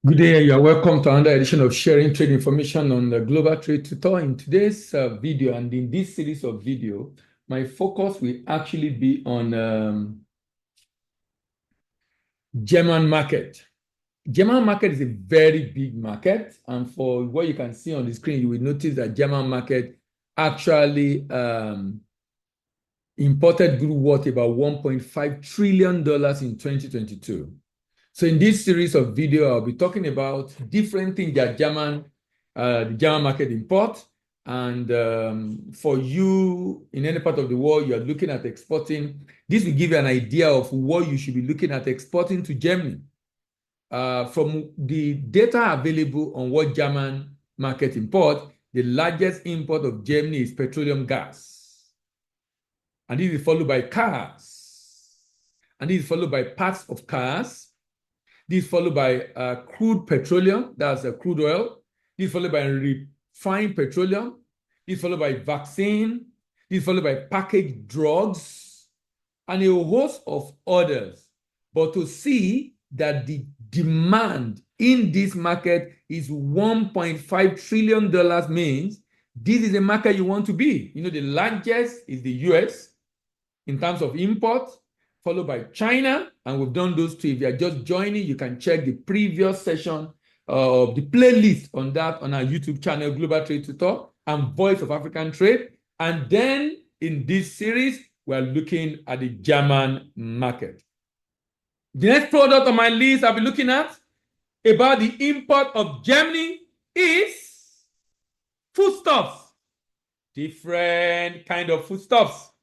Good day, you are welcome to another edition of Sharing Trade Information on the Global Trade Tutor. In today's video and in this series of video, my focus will actually be on German market. German market is a very big market, and for what you can see on the screen, you will notice that German market actually imported goods worth about $1.5 trillion in 2022. So in this series of video, I'll be talking about different things that the German market import. And for you in any part of the world, you are looking at exporting, this will give you an idea of what you should be looking at exporting to Germany. From the data available on what German market import, the largest import of Germany is petroleum gas. And this is followed by cars. And this is followed by parts of cars. This is followed by crude petroleum, that's crude oil. This is followed by refined petroleum. This is followed by vaccine. This is followed by packaged drugs and a host of others. But to see that the demand in this market is $1.5 trillion means this is a market you want to be. You know, the largest is the US in terms of import, followed by China, and we've done those two. If you are just joining, you can check the previous session of the playlist on that on our YouTube channel, Global Trade Tutor and Voice of African Trade. And then in this series, we're looking at the German market. The next product on my list I'll be looking at about the import of Germany is foodstuffs. Different kind of foodstuffs.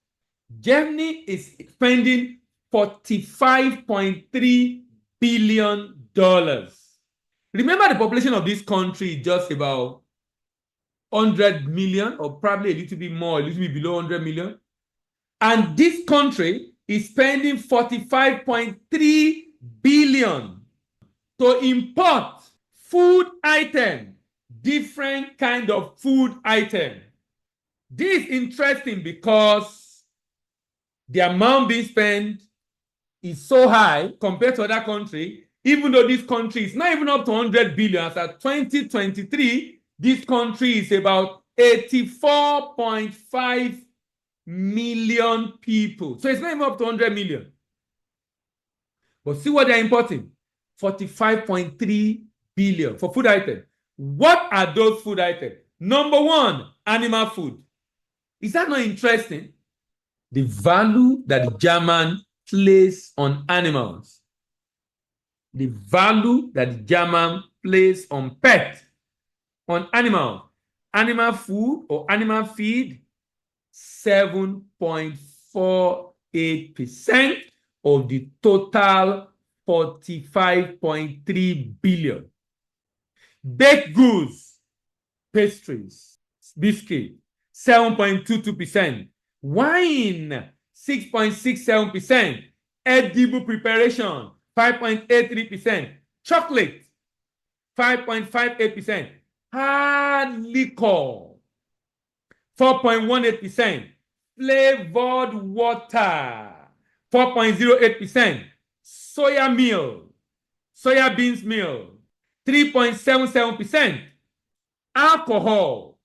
Germany is spending $45.3 billion. Remember, the population of this country is just about 100 million, or probably a little bit more, a little bit below 100 million. And this country is spending $45.3 billion to import food item, different kind of food item. This is interesting because the amount being spent is so high compared to other countries, even though this country is not even up to 100 billion. As at 2023, this country is about 84.5 million people. So it's not even up to 100 million. But see what they're importing: 45.3 billion for food items. What are those food items? Number one, animal food. Is that not interesting? The value that the German place on animals. The value that the German place on pet, on animals. Animal food or animal feed, 7.48% of the total 45.3 billion. Baked goods, pastries, biscuit, 7.22%. Wine, 6.67%. Edible preparation, 5.83%. Chocolate, 5.58%. Hard liquor, 4.18%. Flavored water, 4.08%. Soya meal, soya beans meal, 3.77%. Alcohol,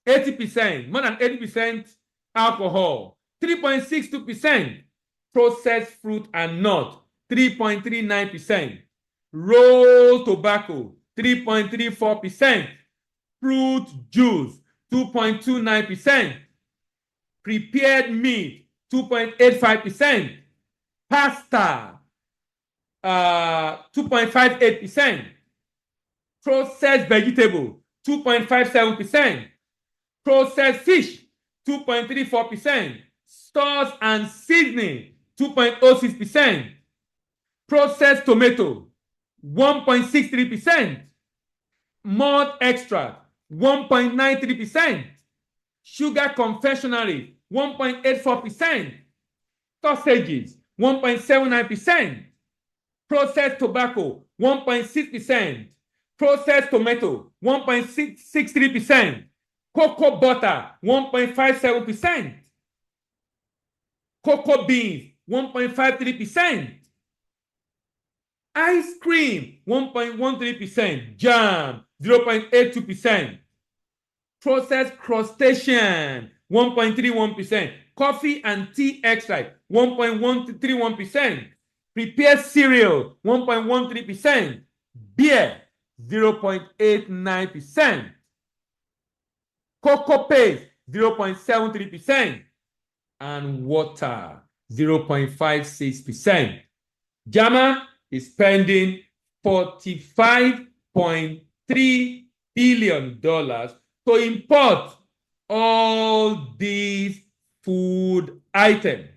80%, more than 80% alcohol, 3.62%. Processed fruit and nut, 3.39%. Rolled tobacco, 3.34%. Fruit juice, 2.29%. Prepared meat, 2.85%. Pasta, 2.58%. Processed vegetable, 2.57%. Processed fish, 2.34%. Sauce and seasoning, 2.06%. Processed tomato, 1.63%. Malt extract, 1.93%. Sugar confectionery, 1.84%. Sausages, 1.79%. Processed tobacco, 1.6%. Processed tomato, 1.63%. Cocoa butter, 1.57%. Cocoa beans, 1.53%. Ice cream, 1.13%. Jam, 0.82%. Processed crustacean, 1.31%. Coffee and tea extract, 1.131%. Prepared cereal, 1.13%. Beer, 0.89%. Cocoa paste, 0.73%. And water, 0.56%. JAMA is spending $45.3 billion to import all these food items.